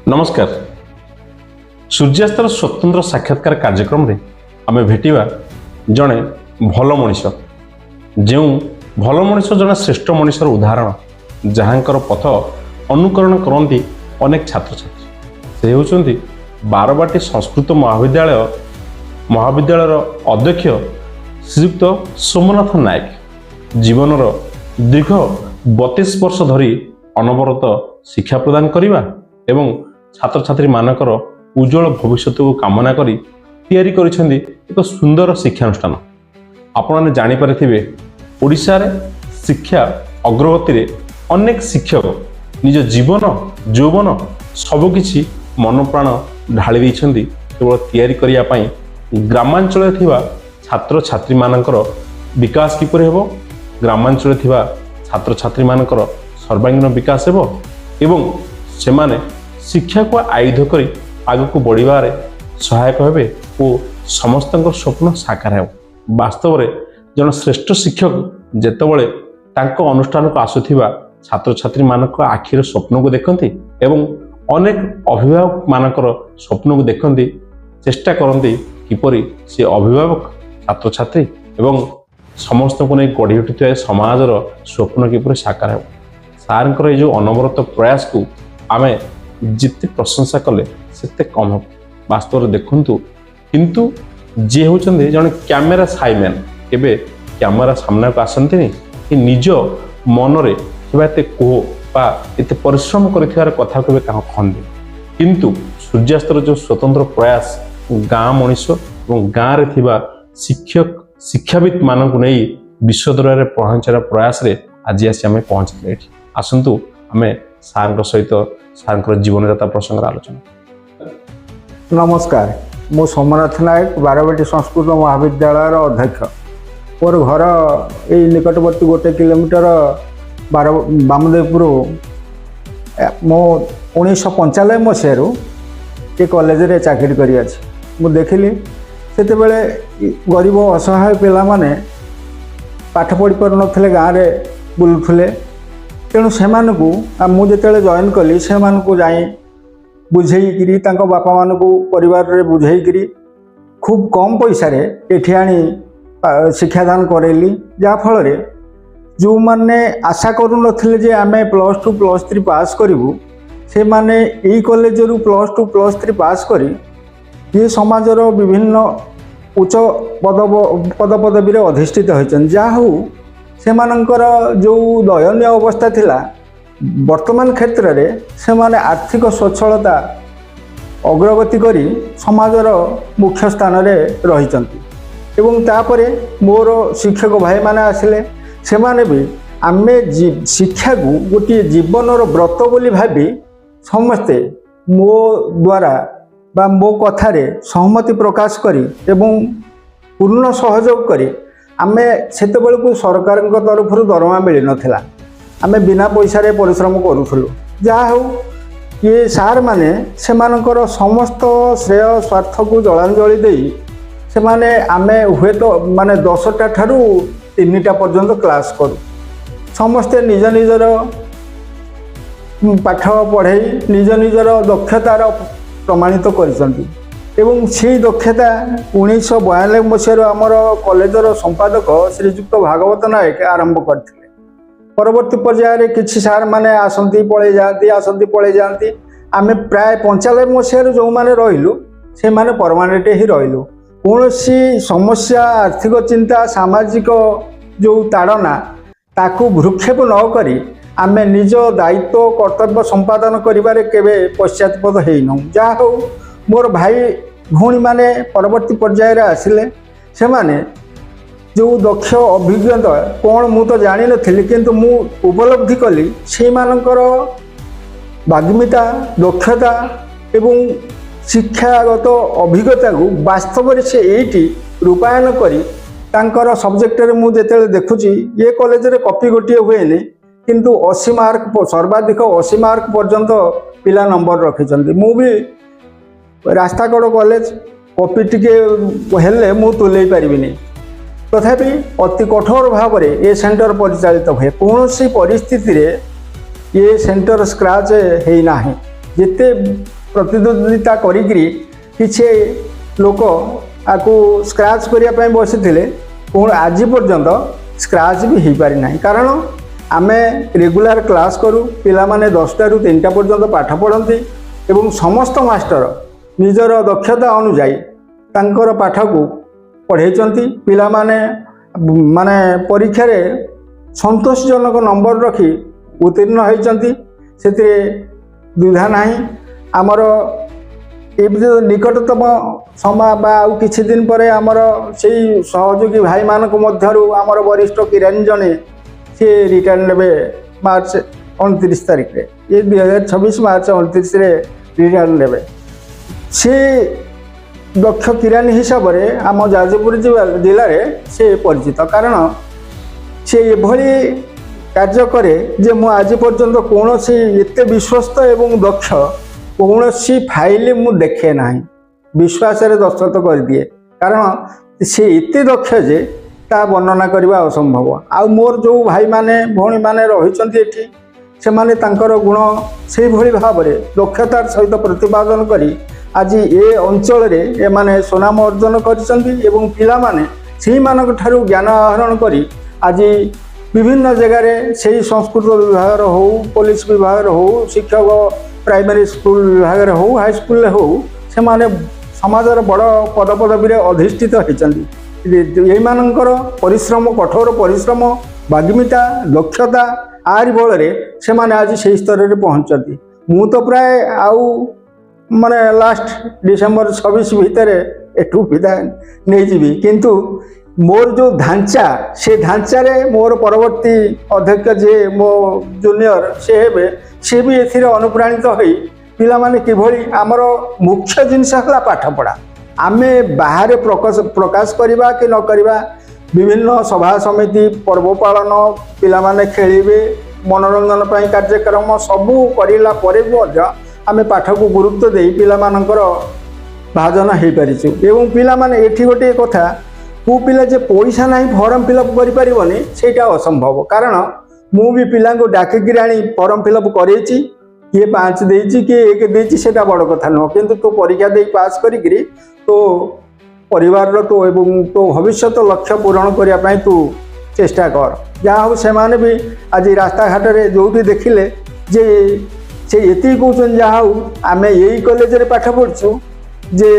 नमस्कार। सूर्यास्तर स्वतंत्र साक्षात्कार कार्यक्रम रे आमे भेटिबा जणे भल मनिष जो भल मनिष जणे श्रेष्ठ मनिषर उदाहरण जहाँकर पथ अनुकरण करती अनेक छात्र छात्री से होउचंती बारबाटी संस्कृत महाविद्यालय अध्यक्ष श्रीयुक्त सोमनाथ नायक जीवनर दीर्घ 32 वर्ष धरी अनवरत शिक्षा प्रदान करने एवं छात्र छात्री मानकर उज्जवल भविष्य को कामना करी तैयारी करिसेंती एक सुंदर शिक्षानुष्ठान। आपने जानीपारे ओडिशा रे शिक्षा अग्रगति रे अनेक शिक्षक निज जीवन यौवन सबकिछि मन प्राण ढाली देइछंती केवल तैयारी करिया पई ग्रामांचल थिबा छात्र छात्री मानकर विकास किपरि हेबो, ग्रामांचल थिबा छात्र छात्री मानकर सर्वांगीण विकास हेबो एवं सेमाने शिक्षा को आयुध करी आग को बढ़िबारे सहायक हेबे और समस्त स्वप्न साकार हो। वास्तव में जन श्रेष्ठ शिक्षक जेतेबेले तांको अनुष्ठान को आसुथिबा छात्र छात्री मानक आखिर स्वप्न को देखती एवं अनेक अभिभावक मानकर स्वप्न को देखती चेष्टा करती किपरि से अभिभावक छात्र छात्री एवं समस्त को नहीं गढ़ी उठुवा समाजर स्वप्न किपरि साकार हो। सारंकर ये जो अनवरत प्रयास को आमे जिते प्रशंसा कले सेते कम हो। वास्तव में देखंतु किंतु जे होचंदे जने कैमेरा साइमैन केबे कैमेरा सामना को आसंती नहीं कि निज मनरे किबा एते कोह बा एते परिश्रम करिथिवार कथा केबे का खंदे किंतु सूर्यास्तर जो स्वतंत्र प्रयास गाँ मनीष और गाँ रे थिबा शिक्षक शिक्षाविद मानक नहीं विश्व दरबार रे पहुंचार प्रयास रे आज आसी आमे पहुंचले एठी। आसंतु आमे सार सहित सार जीवन यात्रा प्रसंग आलोचना। नमस्कार, मु सोमनाथ नायक बारबाटी संस्कृत महाविद्यालय अध्यक्ष। मोर घर यही निकटवर्ती 1 किलोमीटर बामदेवपुर। मो 1995 मसीह ये कॉलेज रे चाकरी करी अछि। मु देखिली सेते बेले गरीब असहाय पिला माने पाठ पढ़ी पार नथिले गाँ रे बुलुथले तेणु से मुझे जॉइन कली से जाई बुझेकरी बापा मान परिवार रे बुझेकरी खूब कम पैसा रे एठी आनी शिक्षादान करेली जहाँफल जो मैंने आशा करू नथिले जे आमे +2 +3 पास करूँ से माने यही कॉलेज रु +2 +3 पास करी ये समाजर विभिन्न उच्च पदपदवी अधिष्ठित होइछन। जा हो सेमानंकर जो दयनीय अवस्था थिला वर्तमान क्षेत्र में से माने आर्थिक स्वच्छलता अग्रगति करी समाजर मुख्य स्थान रे रहिचंती एवं तापरे मोर शिक्षक भाई माने आसिले से माने भी आमे शिक्षा को गोटे जीवनर व्रत बोली भाबी समस्ते मो द्वारा बा मो कथारे सहमति प्रकाश करी एवं पूर्ण सहयोग करी आमे सेते बेलकु सरकार तरफ दरमा मिल नथिला आमे बिना पैसा रे परिश्रम करूथलु। जा हो ये सार माने सेमानकर समस्त श्रेय स्वार्थ को जलांजलि देई से माने आमे हुए तो माने 10टा ठारू 3टा पर्यंत क्लास करू समस्ते निज निजर पाठ पढ़ाई निज निजर दक्षतार प्रमाणित करिसंती एवं से दक्षता 1992 मसीह आमर कॉलेजर संपादक श्रीजुक्त भागवत नायक आरंभ करथिले। परवर्ती पर्यायर किछि सार माने आसंती पळे जाती आमे प्राय 95 मसीह जो माने रहिलु से माने परमानेंट ही रहिलु। कौनसी समस्या आर्थिक चिंता सामाजिक जो ताड़ना ताकू भ्रूक्षेप न करी आमे निज दायित्व कर्तव्य संपादन करिबारे केबे पश्चातपद हेइनु। जा हो मोर भाई भूणी माने परवर्ती पर्यायर आसिले से माने जो दक्ष अभिज्ञता कौन मु तो जानी नथिली किंतु मु उपलब्धि कली से मानकर बाग्मिता दक्षता एवं शिक्षागत अभिज्ञता को वास्तव से एटी रूपायन करी तांकर सब्जेक्ट रे मु जेतेले देखुची ये कॉलेज रे कॉपी गोटे हुएनी किंतु 80 मार्क सर्वाधिक 80 मार्क पर्यंत पिला नंबर रखिचंती। मु भी रास्ता कड़ कॉलेज कॉपी टिके हेले मु तुले पारिबिनी तथापि अति कठोर भाव में ये सेंटर परिचालित हुए। कौन सी परिस्थिति रे ये सेंटर स्क्रैच है ना ଯେତେ ପ୍ରତିଦ୍ୱନ୍ଦିତା କରିକିରି କିଛି ଲୋକ ଆକୁ ସ୍କ୍ରାଚ୍ କରିବା ପାଇଁ ବସିଥିଲେ ଆଜି ପର୍ଯ୍ୟନ୍ତ ସ୍କ୍ରାଚ୍ ବି ହେଇପାରି ନାହିଁ। କାରଣ ଆମେ ରେଗୁଲାର କ୍ଲାସ୍ କରୁ, ପିଲାମାନେ 10ଟାରୁ 3ଟା ପର୍ଯ୍ୟନ୍ତ ପାଠ ପଢ଼ନ୍ତି ଏବଂ ସମସ୍ତ ମାଷ୍ଟର ନିଜର ଦକ୍ଷତା ଅନୁଯାୟୀ ତାଙ୍କର ପାଠକୁ ପଢ଼େଇଛନ୍ତି। ପିଲାମାନେ ମାନେ ପରୀକ୍ଷାରେ ସନ୍ତୋଷଜନକ ନମ୍ବର ରଖି ଉତ୍ତୀର୍ଣ୍ଣ ହୋଇଛନ୍ତି, ସେଥିରେ ଦ୍ୱିଧା ନାହିଁ। ଆମର ଏବେ ନିକଟତମ ସମୟ ବା ଆଉ କିଛି ଦିନ ପରେ ଆମର ସେଇ ସହଯୋଗୀ ଭାଇମାନଙ୍କ ମଧ୍ୟରୁ ଆମର ବରିଷ୍ଠ କିରାଣୀ ଜଣେ ସେ ରିଟାୟାର୍ଡ ନେବେ ମାର୍ଚ୍ଚ 29 ତାରିଖରେ, ଏ 2026 ମାର୍ଚ୍ଚ 29ରେ ରିଟାୟାର୍ଡ ନେବେ। ସେ ଦକ୍ଷ କିରାଣୀ ହିସାବରେ ଆମ ଯାଜପୁର ଜିଲ୍ଲାରେ ସେ ପରିଚିତ, କାରଣ ସେ ଏଭଳି କାର୍ଯ୍ୟ କରେ ଯେ ମୁଁ ଆଜି ପର୍ଯ୍ୟନ୍ତ କୌଣସି ଏତେ ବିଶ୍ୱସ୍ତ ଏବଂ ଦକ୍ଷ କୌଣସି ଫାଇଲ ମୁଁ ଦେଖେ ନାହିଁ, ବିଶ୍ୱାସରେ ଦସ୍ତଖତ କରିଦିଏ। କାରଣ ସେ ଏତେ ଦକ୍ଷ ଯେ ତାହା ବର୍ଣ୍ଣନା କରିବା ଅସମ୍ଭବ। ଆଉ ମୋର ଯେଉଁ ଭାଇମାନେ ଭଉଣୀମାନେ ରହିଛନ୍ତି ଏଠି, ସେମାନେ ତାଙ୍କର ଗୁଣ ସେଇଭଳି ଭାବରେ ଦକ୍ଷତାର ସହିତ ପ୍ରତିପାଦନ କରି ଆଜି ଏ ଅଞ୍ଚଳରେ ଏମାନେ ସୁନାମ ଅର୍ଜନ କରିଛନ୍ତି ଏବଂ ପିଲାମାନେ ସେଇମାନଙ୍କ ଠାରୁ ଜ୍ଞାନ ଆହରଣ କରି ଆଜି ବିଭିନ୍ନ ଜାଗାରେ ସେଇ ସଂସ୍କୃତ ବିଭାଗର ହେଉ, ପୋଲିସ ବିଭାଗର ହେଉ, ଶିକ୍ଷକ ପ୍ରାଇମେରୀ ସ୍କୁଲ ବିଭାଗରେ ହେଉ, ହାଇସ୍କୁଲରେ ହେଉ, ସେମାନେ ସମାଜର ବଡ଼ ପଦପଦବୀରେ ଅଧିଷ୍ଠିତ ହୋଇଛନ୍ତି। ଏଇମାନଙ୍କର ପରିଶ୍ରମ, କଠୋର ପରିଶ୍ରମ, ବାଗ୍ମିତା, ଦକ୍ଷତା ଆରି ବଳରେ ସେମାନେ ଆଜି ସେହି ସ୍ତରରେ ପହଞ୍ଚନ୍ତି। ମୁଁ ତ ପ୍ରାୟ ଆଉ ମାନେ ଲାଷ୍ଟ ଡିସେମ୍ବର 26 ଭିତରେ ଏଠୁ ବିଦାୟ ନେଇଯିବି, କିନ୍ତୁ ମୋର ଯେଉଁ ଢାଞ୍ଚା, ସେ ଢାଞ୍ଚାରେ ମୋର ପରବର୍ତ୍ତୀ ଅଧ୍ୟକ୍ଷ ଯିଏ ମୋ ଜୁନିୟର ସେ ହେବେ, ସେ ବି ଏଥିରେ ଅନୁପ୍ରାଣିତ ହୋଇ ପିଲାମାନେ କିଭଳି, ଆମର ମୁଖ୍ୟ ଜିନିଷ ହେଲା ପାଠପଢ଼ା। ଆମେ ବାହାରେ ପ୍ରକାଶ କରିବା କି ନ କରିବା, ବିଭିନ୍ନ ସଭା ସମିତି, ପର୍ବ ପାଳନ, ପିଲାମାନେ ଖେଳିବେ, ମନୋରଞ୍ଜନ ପାଇଁ କାର୍ଯ୍ୟକ୍ରମ ସବୁ କରିଲା ପରେ ମଧ୍ୟ ଆମେ ପାଠକୁ ଗୁରୁତ୍ୱ ଦେଇ ପିଲାମାନଙ୍କର ଭାଜନ ହେଇପାରିଛୁ। ଏବଂ ପିଲାମାନେ ଏଠି ଗୋଟିଏ କଥା, କେଉଁ ପିଲା ଯେ ପଇସା ନାହିଁ ଫର୍ମ ଫିଲ୍ଅପ୍ କରିପାରିବନି ସେଇଟା ଅସମ୍ଭବ। କାରଣ ମୁଁ ବି ପିଲାଙ୍କୁ ଡାକିକିରି ଆଣି ଫର୍ମ ଫିଲ୍ଅପ୍ କରେଇଛି, କିଏ 5 ଦେଇଛି କିଏ 1 ଦେଇଛି ସେଇଟା ବଡ଼ କଥା ନୁହଁ, କିନ୍ତୁ ତୁ ପରୀକ୍ଷା ଦେଇ ପାସ୍ କରିକିରି ତୋ ପରିବାରର ତୋ ଏବଂ ତୋ ଭବିଷ୍ୟତ ଲକ୍ଷ୍ୟ ପୂରଣ କରିବା ପାଇଁ ତୁ ଚେଷ୍ଟା କର। ଯାହା ହଉ ସେମାନେ ବି ଆଜି ରାସ୍ତାଘାଟରେ ଯେଉଁଠି ଦେଖିଲେ ଯେ ସେ ଏତିକି କହୁଛନ୍ତି, ଯାହା ହଉ ଆମେ ଏଇ କଲେଜରେ ପାଠ ପଢ଼ିଛୁ ଯେ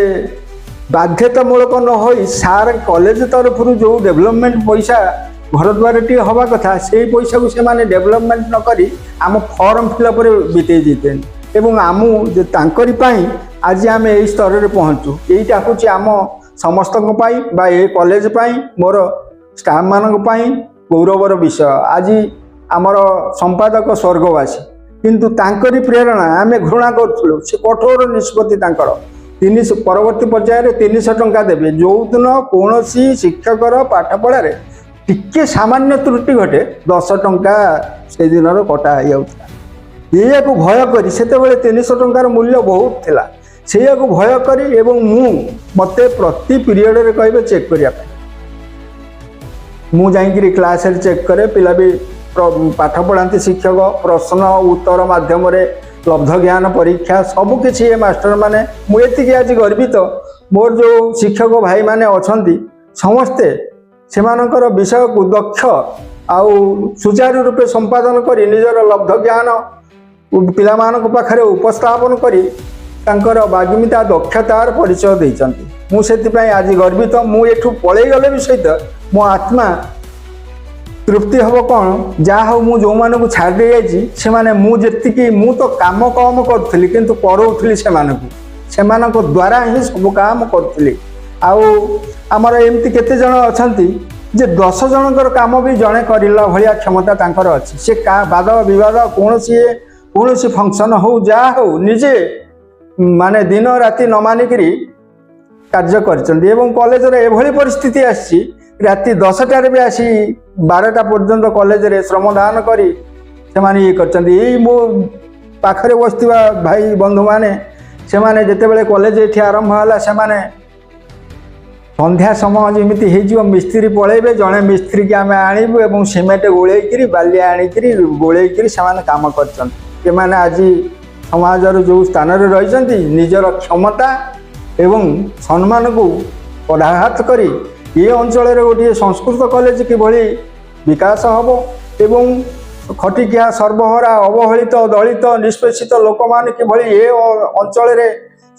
ବାଧ୍ୟତାମୂଳକ ନ ହୋଇ ସାର୍ କଲେଜ ତରଫରୁ ଯେଉଁ ଡେଭଲପମେଣ୍ଟ ପଇସା ଘରଦ୍ୱାରଟିଏ ହେବା କଥା ସେଇ ପଇସାକୁ ସେମାନେ ଡେଭଲପମେଣ୍ଟ ନ କରି ଆମ ଫର୍ମ ଫିଲ୍ଅପ୍ରେ ବିତେଇ ଦେଇଛନ୍ତି ଏବଂ ତାଙ୍କରି ପାଇଁ ଆଜି ଆମେ ଏଇ ସ୍ତରରେ ପହଞ୍ଚୁ। ଏଇଟା ହେଉଛି ଆମ ସମସ୍ତଙ୍କ ପାଇଁ ବା ଏ କଲେଜ ପାଇଁ, ମୋର ଷ୍ଟାଫ୍ମାନଙ୍କ ପାଇଁ ଗୌରବର ବିଷୟ। ଆଜି ଆମର ସମ୍ପାଦକ ସ୍ୱର୍ଗବାସୀ, କିନ୍ତୁ ତାଙ୍କରି ପ୍ରେରଣା ଆମେ ଘୃଣା କରୁଥିଲୁ। ସେ କଠୋର ନିଷ୍ପତ୍ତି ତାଙ୍କର, ପରବର୍ତ୍ତୀ ପର୍ଯ୍ୟାୟରେ 300 ଟଙ୍କା ଦେବେ। ଯେଉଁଦିନ କୌଣସି ଶିକ୍ଷକର ପାଠପଢ଼ାରେ ଟିକେ ସାମାନ୍ୟ ତ୍ରୁଟି ଘଟେ 10 ଟଙ୍କା ସେଦିନର କଟା ହେଇଯାଉଥିଲା। ଏଇଆକୁ ଭୟ କରି, ସେତେବେଳେ 300 ଟଙ୍କାର ମୂଲ୍ୟ ବହୁତ ଥିଲା, ସେଇଆକୁ ଭୟ କରି ଏବଂ ମୋତେ ପ୍ରତି ପିରିୟଡ଼ରେ କହିବେ ଚେକ୍ କରିବା ପାଇଁ, ମୁଁ ଯାଇକିରି କ୍ଲାସରେ ଚେକ୍ କରେ। ପିଲା ବି ପାଠ ପଢ଼ାନ୍ତି ଶିକ୍ଷକ, ପ୍ରଶ୍ନ ଉତ୍ତର ମାଧ୍ୟମରେ ଲବ୍ଧ ଜ୍ଞାନ ପରୀକ୍ଷା ସବୁକିଛି ଏ ମାଷ୍ଟରମାନେ। ମୁଁ ଏତିକି ଆଜି ଗର୍ବିତ, ମୋର ଯେଉଁ ଶିକ୍ଷକ ଭାଇମାନେ ଅଛନ୍ତି ସମସ୍ତେ ସେମାନଙ୍କର ବିଷୟକୁ ଦକ୍ଷ ଆଉ ସୁଚାରୁ ରୂପେ ସମ୍ପାଦନ କରି ନିଜର ଲବ୍ଧ ଜ୍ଞାନ ପିଲାମାନଙ୍କ ପାଖରେ ଉପସ୍ଥାପନ କରି ତାଙ୍କର ବାଗ୍ମିତା ଦକ୍ଷତାର ପରିଚୟ ଦେଇଛନ୍ତି। ମୁଁ ସେଥିପାଇଁ ଆଜି ଗର୍ବିତ। ମୁଁ ଏଠୁ ପଳେଇଗଲେ ବି ସହିତ ମୋ ଆତ୍ମା ତୃପ୍ତି ହେବ କ'ଣ, ଯାହା ହଉ ମୁଁ ଯେଉଁମାନଙ୍କୁ ଛାଡ଼ି ଦେଇଯାଇଛି ସେମାନେ ମୁଁ ତ କାମ କମ୍ କରୁଥିଲି କିନ୍ତୁ କରଉଥିଲି ସେମାନଙ୍କ ଦ୍ୱାରା ହିଁ ସବୁ କାମ କରୁଥିଲି। ଆଉ ଆମର ଏମିତି କେତେ ଜଣ ଅଛନ୍ତି ଯେ 10 ଜଣଙ୍କର କାମ ବି ଜଣେ କରିଲା ଭଳିଆ କ୍ଷମତା ତାଙ୍କର ଅଛି। ସେ ବାଦ ବିବାଦ କୌଣସି ଫଙ୍କସନ୍ ହଉ ଯାହା ହଉ ନିଜେ ମାନେ ଦିନ ରାତି ନ ମାନିକିରି କାର୍ଯ୍ୟ କରିଛନ୍ତି। ଏବଂ କଲେଜରେ ଏଭଳି ପରିସ୍ଥିତି ଆସିଛି, ରାତି 10ଟାରେ ବି ଆସି 12ଟା ପର୍ଯ୍ୟନ୍ତ କଲେଜରେ ଶ୍ରମଦାନ କରି ସେମାନେ ଇଏ କରିଛନ୍ତି। ଏଇ ମୋ ପାଖରେ ବସିଥିବା ଭାଇ ବନ୍ଧୁମାନେ, ସେମାନେ ଯେତେବେଳେ କଲେଜ ଏଠି ଆରମ୍ଭ ହେଲା, ସେମାନେ ସନ୍ଧ୍ୟା ସମୟ ଯେମିତି ହେଇଯିବ ମିସ୍ତ୍ରୀ ପଳେଇବେ, ଜଣେ ମିସ୍ତ୍ରୀକି ଆମେ ଆଣିବୁ ଏବଂ ସିମେଣ୍ଟ ଗୋଳେଇକିରି ବାଲି ଆଣିକିରି ଗୋଳେଇକିରି ସେମାନେ କାମ କରିଛନ୍ତି। ସେମାନେ ଆଜି ସମାଜର ଯେଉଁ ସ୍ଥାନରେ ରହିଛନ୍ତି ନିଜର କ୍ଷମତା ଏବଂ ସମ୍ମାନକୁ ପଦାଘାତ କରି ଏ ଅଞ୍ଚଳରେ ଗୋଟିଏ ସଂସ୍କୃତ କଲେଜ କିଭଳି ବିକାଶ ହେବ ଏବଂ ଖଟିକିଆ ସର୍ବହରା ଅବହେଳିତ ଦଳିତ ନିଷ୍ପେଷିତ ଲୋକମାନେ କିଭଳି ଏ ଅଞ୍ଚଳରେ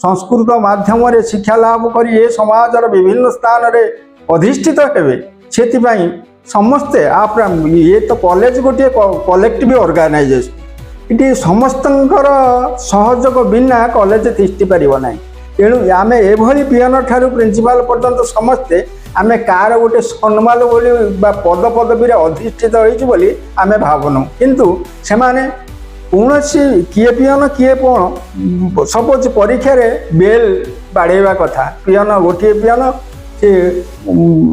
ସଂସ୍କୃତ ମାଧ୍ୟମରେ ଶିକ୍ଷା ଲାଭ କରି ଏ ସମାଜର ବିଭିନ୍ନ ସ୍ଥାନରେ ଅଧିଷ୍ଠିତ ହେବେ ସେଥିପାଇଁ ସମସ୍ତେ ଇଏ ତ କଲେଜ ଗୋଟିଏ କଲେକ୍ଟିଭ ଅର୍ଗାନାଇଜେସନ୍ ଏଠି ସମସ୍ତଙ୍କର ସହଯୋଗ ବିନା କଲେଜ ତିଷ୍ଠି ପାରିବ ନାହିଁ। ତେଣୁ ଆମେ ଏଭଳି ପିଅନ ଠାରୁ ପ୍ରିନ୍ସିପାଲ ପର୍ଯ୍ୟନ୍ତ ସମସ୍ତେ ଆମେ କାହାର ଗୋଟେ ସମ୍ମାନ ବୋଲି ବା ପଦପଦବୀରେ ଅଧିଷ୍ଠିତ ହୋଇଛୁ ବୋଲି ଆମେ ଭାବୁନୁ, କିନ୍ତୁ ସେମାନେ କୌଣସି କିଏ ପିଅନ କିଏ କ'ଣ ସପୋଜ ପରୀକ୍ଷାରେ ବେଲ୍ ବାଡ଼େଇବା କଥା, ପିଅନ ଗୋଟିଏ ପିଅନ ସେ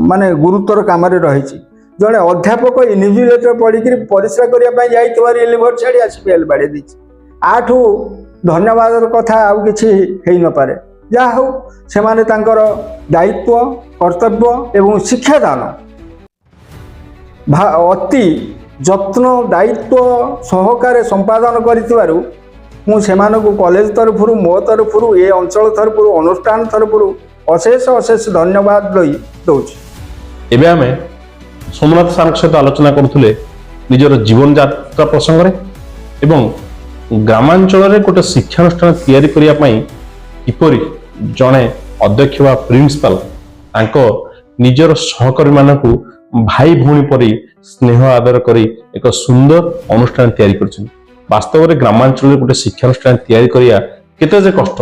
ମାନେ ଗୁରୁତର କାମରେ ରହିଛି, ଜଣେ ଅଧ୍ୟାପକ ଇନଭିଜିଲେଟର ପଢ଼ିକିରି ପରିସ୍ରା କରିବା ପାଇଁ ଯାଇଥିବାର ରିଲିଭର ଛାଡ଼ି ଆସି ବେଲ୍ ବାଡ଼େଇ ଦେଇଛି। ଆଠୁ ଧନ୍ୟବାଦର କଥା ଆଉ କିଛି ହେଇନପାରେ। ଯାହା ହଉ ସେମାନେ ତାଙ୍କର ଦାୟିତ୍ୱ କର୍ତ୍ତବ୍ୟ ଏବଂ ଶିକ୍ଷାଦାନ ଅତି ଯତ୍ନ ଦାୟିତ୍ୱ ସହକାରେ ସମ୍ପାଦନ କରିଥିବାରୁ ମୁଁ ସେମାନଙ୍କୁ କଲେଜ ତରଫରୁ ମୋ ତରଫରୁ ଏ ଅଞ୍ଚଳ ତରଫରୁ ଅନୁଷ୍ଠାନ ତରଫରୁ ଅଶେଷ ଅଶେଷ ଧନ୍ୟବାଦ ଦେଉଛି। ଏବେ ଆମେ ସୋମନାଥ ସାର୍ଙ୍କ ସହିତ ଆଲୋଚନା କରୁଥିଲେ ନିଜର ଜୀବନ ଯାତ୍ରା ପ୍ରସଙ୍ଗରେ ଏବଂ ଗ୍ରାମାଞ୍ଚଳରେ ଗୋଟେ ଶିକ୍ଷାନୁଷ୍ଠାନ ତିଆରି କରିବା ପାଇଁ କିପରି ଜଣେ ଅଧ୍ୟକ୍ଷ ବା ପ୍ରିନ୍ସିପାଲ ତାଙ୍କ ନିଜର ସହକର୍ମୀମାନଙ୍କୁ ଭାଇ ଭଉଣୀ ପରି ସ୍ନେହ ଆଦର କରି ଏକ ସୁନ୍ଦର ଅନୁଷ୍ଠାନ ତିଆରି କରିଛନ୍ତି। ବାସ୍ତବରେ ଗ୍ରାମାଞ୍ଚଳରେ ଗୋଟେ ଶିକ୍ଷାନୁଷ୍ଠାନ ତିଆରି କରିବା କେତେ ଯେ କଷ୍ଟ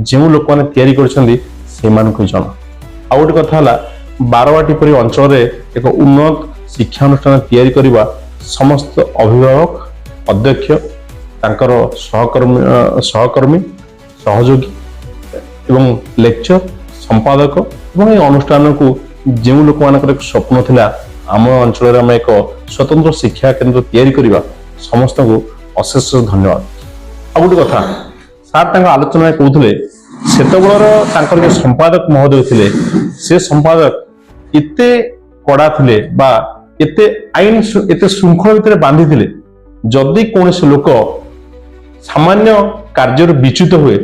ଯେଉଁ ଲୋକମାନେ ତିଆରି କରିଛନ୍ତି ସେମାନଙ୍କୁ ଜଣା। ଆଉ ଗୋଟେ କଥା ହେଲା ବାରବାଟୀ ପରି ଅଞ୍ଚଳରେ ଏକ ଉନ୍ନତ ଶିକ୍ଷାନୁଷ୍ଠାନ ତିଆରି କରିବା ସମସ୍ତ ଅଭିଭାବକ ଅଧ୍ୟକ୍ଷ ତାଙ୍କର ସହକର୍ମୀ ସହଯୋଗୀ ଏବଂ ଲେକ୍ଚର ସମ୍ପାଦକ ଏବଂ ଏ ଅନୁଷ୍ଠାନକୁ ଯେଉଁ ଲୋକମାନଙ୍କର ଏକ ସ୍ୱପ୍ନ ଥିଲା ଆମ ଅଞ୍ଚଳରେ ଆମେ ଏକ ସ୍ୱତନ୍ତ୍ର ଶିକ୍ଷା କେନ୍ଦ୍ର ତିଆରି କରିବା ସମସ୍ତଙ୍କୁ ଅଶେଷ ଧନ୍ୟବାଦ। ଆଉ ଗୋଟେ କଥା ସାର୍ ତାଙ୍କ ଆଲୋଚନାରେ କହୁଥିଲେ ସେତେବେଳର ତାଙ୍କର ଯେ ସମ୍ପାଦକ ମହୋଦୟ ଥିଲେ ସେ ସମ୍ପାଦକ ଏତେ କଡ଼ା ଥିଲେ ବା ଏତେ ଆଇନ ଏତେ ଶୃଙ୍ଖଳ ଭିତରେ ବାନ୍ଧିଥିଲେ ଯଦି କୌଣସି ଲୋକ ସାମାନ୍ୟ କାର୍ଯ୍ୟରୁ ବିଚ୍ୟୁତ ହୁଏ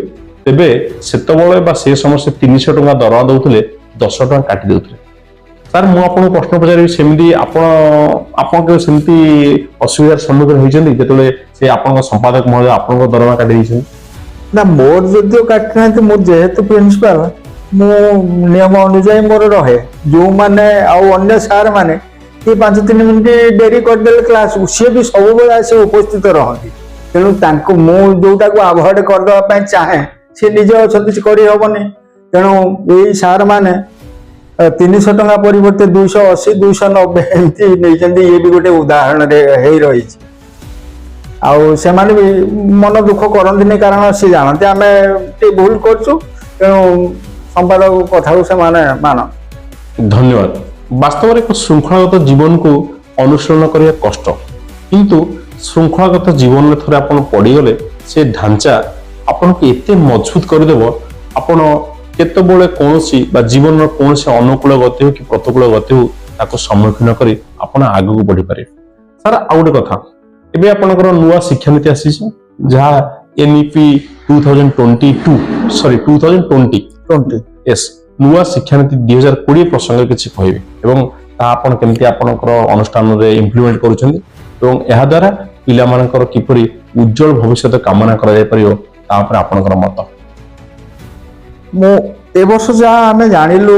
ତେବେ ସେତେବେଳେ ବା ସେ ସମସ୍ତେ 300 ଟଙ୍କା ଦରମା ଦେଉଥିଲେ 10 ଟଙ୍କା କାଟି ଦେଉଥିଲେ। ସାର୍ ମୁଁ ଆପଣଙ୍କୁ ପ୍ରଶ୍ନ ପଚାରିବି ସେମିତି ଆପଣ କେବେ ସେମିତି ଅସୁବିଧାର ସମ୍ମୁଖୀନ ହୋଇଛନ୍ତି ଯେତେବେଳେ ସେ ଆପଣଙ୍କ ସମ୍ପାଦକ ମହୋଦୟ ଆପଣଙ୍କ ଦରମା କାଟି ଦେଇଛନ୍ତି? ନା ମୋର ଯଦିଓ କାଟି ନାହାନ୍ତି ମୁଁ ଯେହେତୁ ପ୍ରିନ୍ସିପାଲ ମୁଁ ନିୟମ ଅନୁଯାୟୀ ମୋର ରହେ। ଯେଉଁମାନେ ଆଉ ଅନ୍ୟ ସାର୍ ମାନେ କିଏ 5-3 ମିନିଟ୍ ଡେରି କରିଦେଲେ କ୍ଲାସକୁ ସିଏ ବି ସବୁବେଳେ ଆସି ଉପସ୍ଥିତ ରହନ୍ତି। ତେଣୁ ତାଙ୍କୁ ମୁଁ ଯୋଉଟାକୁ ଆଭଏଡ୍ କରିଦେବା ପାଇଁ ଚାହେଁ ସେ ନିଜେ ଅଛନ୍ତି କିଛି କରିହେବନି। ତେଣୁ ଏଇ ସାର୍ ମାନେ 300 ଟଙ୍କା ପରିବର୍ତ୍ତେ 280 290 ଏମିତି ନେଇଛନ୍ତି। ଇଏ ବି ଗୋଟେ ଉଦାହରଣରେ ହେଇ ରହିଛି। ଆଉ ସେମାନେ ବି ମନ ଦୁଃଖ କରନ୍ତିନି କାରଣ ସେ ଜାଣନ୍ତି ଆମେ ଟିକେ ଭୁଲ କରୁଛୁ ତେଣୁ ସମ୍ପାଦକ କଥାକୁ ସେମାନେ ମାନନ୍ତି। ଧନ୍ୟବାଦ। ବାସ୍ତବରେ ଏକ ଶୃଙ୍ଖଳାଗତ ଜୀବନକୁ ଅନୁସରଣ କରିବା କଷ୍ଟ, କିନ୍ତୁ ଶୃଙ୍ଖଳାଗତ ଜୀବନରେ ଥରେ ଆପଣ ପଡ଼ିଗଲେ ସେ ଢାଞ୍ଚା ଆପଣଙ୍କୁ ଏତେ ମଜବୁତ କରିଦେବ ଆପଣ କେତେବେଳେ କୌଣସି ବା ଜୀବନର କୌଣସି ଅନୁକୂଳ ଗତି ହେଉ କି ପ୍ରତିକୂଳ ଗତି ହେଉ ତାକୁ ସମ୍ମୁଖୀନ କରି ଆପଣ ଆଗକୁ ବଢ଼ିପାରିବେ। ସାର୍ ଆଉ ଗୋଟେ କଥା ଏବେ ଆପଣଙ୍କର ନୂଆ ଶିକ୍ଷାନୀତି ଆସିଛି ଯାହା NEP 2020 yes ନୂଆ ଶିକ୍ଷାନୀତି 2020 ପ୍ରସଙ୍ଗରେ କିଛି କହିବେ ଏବଂ ତାହା ଆପଣ କେମିତି ଆପଣଙ୍କର ଅନୁଷ୍ଠାନରେ ଇମ୍ପ୍ଲିମେଣ୍ଟ କରୁଛନ୍ତି ଏବଂ ଏହା ଦ୍ୱାରା ପିଲାମାନଙ୍କର କିପରି ଉଜ୍ଜଳ ଭବିଷ୍ୟତ କାମନା କରାଯାଇପାରିବ ତା ଉପରେ ଆପଣଙ୍କର ମତ। ମୁଁ ଏ ବର୍ଷ ଯାହା ଆମେ ଜାଣିଲୁ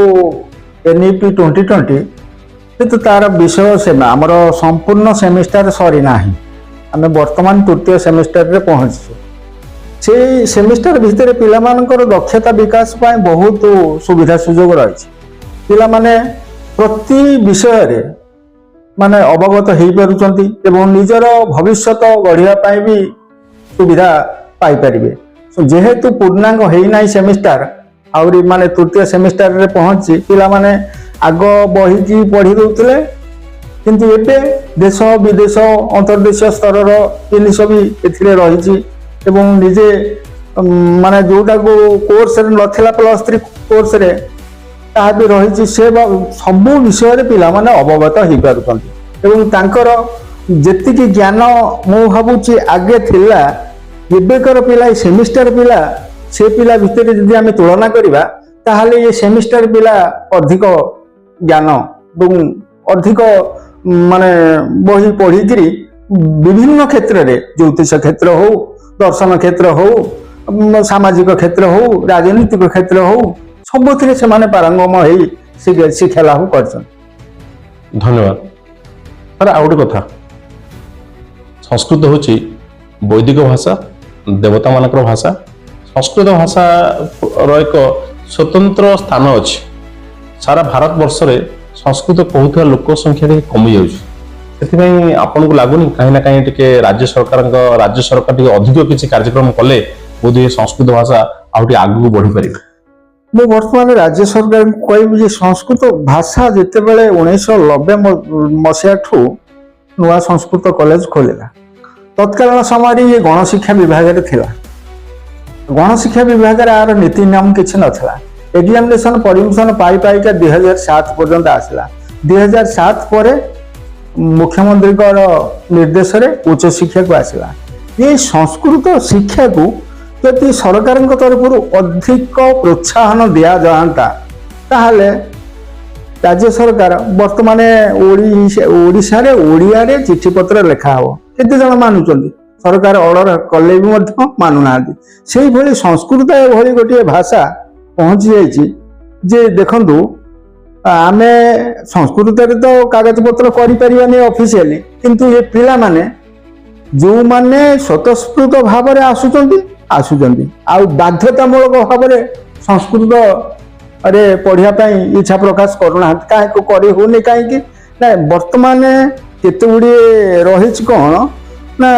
NEP 2020 କିନ୍ତୁ ତାର ବିଷୟ ସେବା ଆମର ସମ୍ପୂର୍ଣ୍ଣ ସେମିଷ୍ଟାର ସରିନାହିଁ। ଆମେ ବର୍ତ୍ତମାନ ତୃତୀୟ ସେମିଷ୍ଟାରରେ ପହଞ୍ଚିଛୁ। ସେଇ ସେମିଷ୍ଟାର ଭିତରେ ପିଲାମାନଙ୍କର ଦକ୍ଷତା ବିକାଶ ପାଇଁ ବହୁତ ସୁବିଧା ସୁଯୋଗ ରହିଛି। ପିଲାମାନେ ପ୍ରତି ବିଷୟରେ ମାନେ ଅବଗତ ହେଇପାରୁଛନ୍ତି ଏବଂ ନିଜର ଭବିଷ୍ୟତ ଗଢ଼ିବା ପାଇଁ ବି ସୁବିଧା ପାଇପାରିବେ। ଯେହେତୁ ପୂର୍ଣ୍ଣାଙ୍ଗ ହେଇନାହିଁ ସେମିଷ୍ଟାର ଆହୁରି ମାନେ ତୃତୀୟ ସେମିଷ୍ଟାରରେ ପହଞ୍ଚି ପିଲାମାନେ ଆଗ ବହିକି ପଢ଼ି ଦେଉଥିଲେ କିନ୍ତୁ ଏବେ ଦେଶ ବିଦେଶ ଅନ୍ତର୍ଦେଶୀୟ ସ୍ତରର ଜିନିଷ ବି ଏଥିରେ ରହିଛି ଏବଂ ନିଜେ ମାନେ ଯୋଉଟାକୁ କୋର୍ସରେ ନଥିଲା +3 କୋର୍ସରେ ତାହା ବି ରହିଛି। ସେ ସବୁ ବିଷୟରେ ପିଲାମାନେ ଅବଗତ ହେଇପାରୁଛନ୍ତି ଏବଂ ତାଙ୍କର ଯେତିକି ଜ୍ଞାନ ମୁଁ ଭାବୁଛି ଆଗେ ଥିଲା एबेकर पिला सेमिस्टर पिला से पिला भितर यदि आम तुलना करवा ताहले ये सेमिस्टर पिला अधिक ज्ञान और अधिक माने बही पढ़ी विभिन्न क्षेत्र में ज्योतिष क्षेत्र हो दर्शन क्षेत्र हो सामाजिक क्षेत्र हो राजनीतिक क्षेत्र हो सबुथिरे से माने पारंगम हो शिक्षा लाभ कर। धन्यवाद सर। आ गोटे कथा संस्कृत होची वैदिक भाषा देवता मानकर भाषा। संस्कृत भाषा एक स्वतंत्र स्थान अच्छी सारा भारत वर्ष रे संस्कृत कहूथुवा लोक संख्या टिके कमी जाउछि। सेथिପାଇଁ आपनको लागुनी कहीं ना कहीं टिके राज्य सरकार टिके अधिक किछि कार्यक्रम कले बोधे संस्कृत भाषा आउ टिके आगु बढ़ी परिबे। मु वर्तमान राज्य सरकार कहबी जे संस्कृत भाषा जितेबेले 1990 मसीहा ठू नुआ संस्कृत कॉलेज खोलिला तत्कालीन समय ये गणशिक्षा विभाग रे थिला। गणशिक्षा विभाग रे आर नीति नियम किछि नथला। एग्जामिनेशन परमिशन पाई पाई का 2007 पर्यंत आसला। 2007 पर मुख्यमंत्री निर्देश रे उच्च शिक्षा को आसला। ये संस्कृत शिक्षा को यदि सरकार तरफ अधिक प्रोत्साहन दिया जाता ताहले राज्य सरकार वर्तमान ओडिशा रे ओडिया रे चिठी पत्र लिखा हो केते जण मानुचंदी सरकार ऑर्डर कले भी मध्य मानुना से भली संस्कृत एभली गोटे भाषा पहुंची जाइए जे देखंतु आमे संस्कृत रे तो कागज पत्र करि परिबानी ऑफिशियली किंतु ये पिला माने जो माने स्वतःस्फूर्त भाव रे आसुचंदी आ बाध्यतामूलक भाव रे संस्कृत अरे पढ़िया इच्छा प्रकाश करूना कहीं कर होनी कहीं ना वर्तमान केते गुड़िए रही कौन ना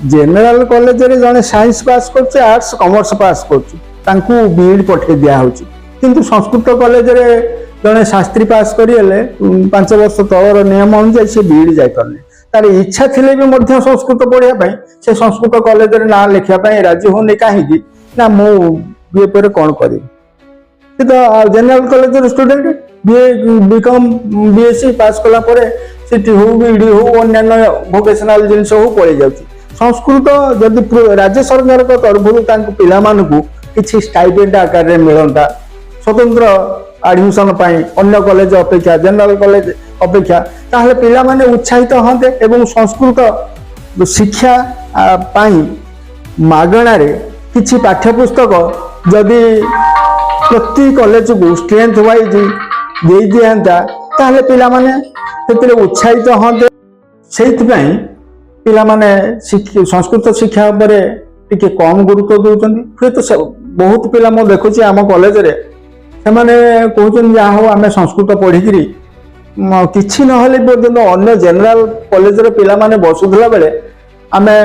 जेनेल कॉलेज रे जने साइंस पास कर आर्ट्स कॉमर्स पास कर बीएड पठे दिया होची किंतु संस्कृत कॉलेज रे जने शास्त्री पास करिले 5 वर्ष तलर नियम अनुसार से बीएड जाय करले तार इच्छा थिले भी मध्य संस्कृत पढ़िया से संस्कृत कॉलेज रे ना लिखिया राजी होनी कहीं ना मु बीए पर कौन करी तो general college student BCom BSc pass कला परे सीटी हो बीडी हो अन्य वोकेशनल जिनस हो पड़े जाउची। संस्कृत जदि राज्य सरकार को तरफ पिला मानकु किछि स्टाइपेंड आकार रे मिलंता स्वतंत्र एडमिशन पाई अन्य कॉलेज अपेक्षा जनरल कॉलेज अपेक्षा ताहले पिला माने उत्साहित होते एवं संस्कृत शिक्षा पाई मागणा रे किछि पाठ्यपुस्तक जदि प्रति कॉलेज को स्ट्रेंथ वाइज दे दिया ताहले पिला माने सेतिरे उत्साहित होते से पिला माने संस्कृत शिक्षा उपरे टिके कम गुरुत्व दउचंदी। फिर तो बहुत पिला मो देखुची आम कॉलेज रे से माने कहउचन जा हो आमे संस्कृत पढ़िकरी किछि नहले पर्यंत अन्य जनरल कॉलेज रे पिला माने बसुधला बेले आमे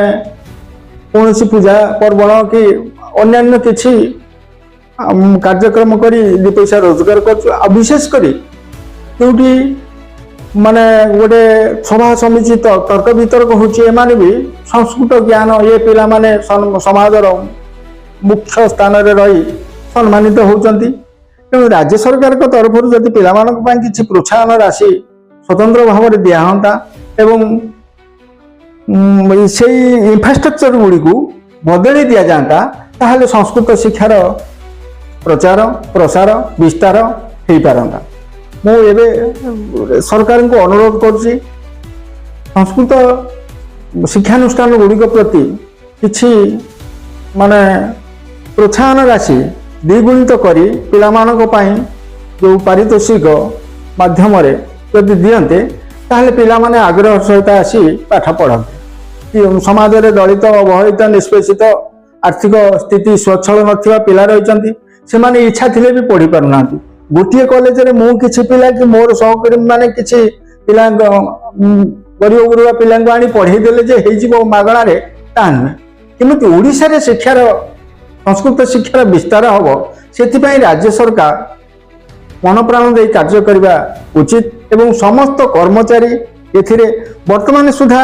कोनसी पूजा पर्वण कि अन्य किछि कार्यक्रम करी 2 पैसा रोजगार कर विशेष करी क्योंकि माने गोटे सभा समिति तर्क वितर्क होची एमाने भी संस्कृत ज्ञान ये पिला माने समाजर मुख्य स्थान रे रही सम्मानित होचंती। तेणु राज्य सरकार को तरफ जदि पिला मानक पई किछि प्रोत्साहन राशि स्वतंत्र भाव में दिया होता एवं से इंफ्रास्ट्रक्चर गुड़ी को बदली दि जाता ताहले संस्कृत शिक्षार प्रचार प्रसार विस्तार हो पारंता। मु एबे सरकार को अनुरोध करछि संस्कृत शिक्षानुष्ठान गुड़िक प्रति किछि माने प्रोत्साहन राशि द्विगुणित करी पिला मानक पई जो पारितोषिक माध्यम रे यदि दियन्ते ताहले पिला माने आग्रह सहित आसी पाठ पढ़न्ते। समाज रे दलित अवहेलित निष्पेषित आर्थिक स्थिति स्वच्छल नथिबा पिला रहिचंती से माने इच्छा थिले भी पढ़ी पारुना। गोटे कॉलेज रे मु किछि पिला कि मोर सहकर्मी माने किछि पिला गरीब गुरुआ पिला आनी पढ़े देले जे हेइ जिवो मागणा रे तान किमति ओडिसा रे शिक्षार संस्कृत शिक्षार विस्तार हबो सेथिपई राज्य सरकार मन प्राण दे कार्य करबा उचित एवं समस्त कर्मचारी एथिरे वर्तमान सुधा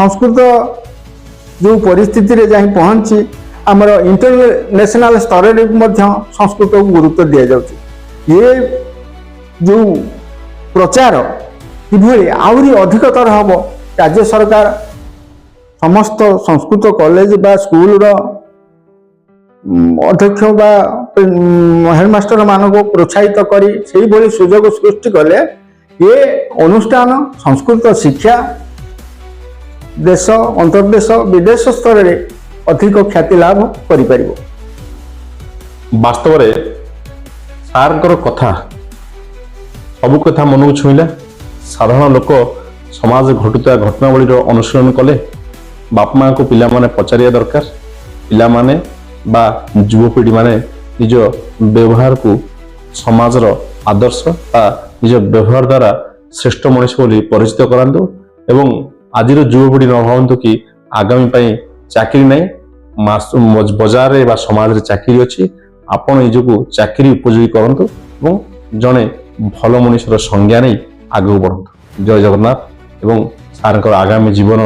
संस्कृत जो परिस्थिति रे जाई पहुंची आमर इंटरनेशनल स्तर रे मध्य संस्कृत को गुरुत्व दिया जाउची। ये जो प्रचार किभली आउरी अधिकतर हम राज्य सरकार ସମସ୍ତ ସଂସ୍କୃତ କଲେଜ ବା ସ୍କୁଲର ଅଧ୍ୟକ୍ଷ ବା ହେଡମାଷ୍ଟର ମାନଙ୍କୁ ପ୍ରୋତ୍ସାହିତ କରି ସେଇଭଳି ସୁଯୋଗ ସୃଷ୍ଟି କଲେ ଏ ଅନୁଷ୍ଠାନ ସଂସ୍କୃତ ଶିକ୍ଷା ଦେଶ ଅନ୍ତର୍ଦେଶ ବିଦେଶ ସ୍ତରରେ ଅଧିକ ଖ୍ୟାତି ଲାଭ କରିପାରିବ। ବାସ୍ତବରେ ସାର୍ଙ୍କର କଥା ସବୁ କଥା ମନକୁ ଛୁଇଁଲା। ସାଧାରଣ ଲୋକ ସମାଜ ଘଟୁଥିବା ଘଟଣାବଳୀର ଅନୁସରଣ କଲେ ବାପା ମାଙ୍କୁ ପିଲାମାନେ ପଚାରିବା ଦରକାର। ପିଲାମାନେ ବା ଯୁବପିଢ଼ିମାନେ ନିଜ ବ୍ୟବହାରକୁ ସମାଜର ଆଦର୍ଶ ବା ନିଜ ବ୍ୟବହାର ଦ୍ୱାରା ଶ୍ରେଷ୍ଠ ମଣିଷ ବୋଲି ପରିଚିତ କରାନ୍ତୁ ଏବଂ ଆଜିର ଯୁବପିଢ଼ି ନ ଭାବନ୍ତୁ କି ଆଗାମୀ ପାଇଁ ଚାକିରି ନାହିଁ, ବଜାରରେ ବା ସମାଜରେ ଚାକିରି ଅଛି। ଆପଣ ନିଜକୁ ଚାକିରି ଉପଯୋଗୀ କରନ୍ତୁ ଏବଂ ଜଣେ ଭଲ ମଣିଷର ସଂଜ୍ଞା ନେଇ ଆଗକୁ ବଢ଼ନ୍ତୁ। ଜୟ ଜଗନ୍ନାଥ ଏବଂ ସାର୍ଙ୍କର ଆଗାମୀ ଜୀବନ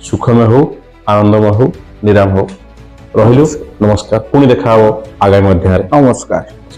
ସୁଖମୟ ହଉ, ଆନନ୍ଦମୟ ହଉ, ନିରାମ ହଉ। ରହିଲୁ, ନମସ୍କାର। ପୁଣି ଦେଖା ହବ ଆଗାମୀ ଅଧ୍ୟାୟରେ। ନମସ୍କାର।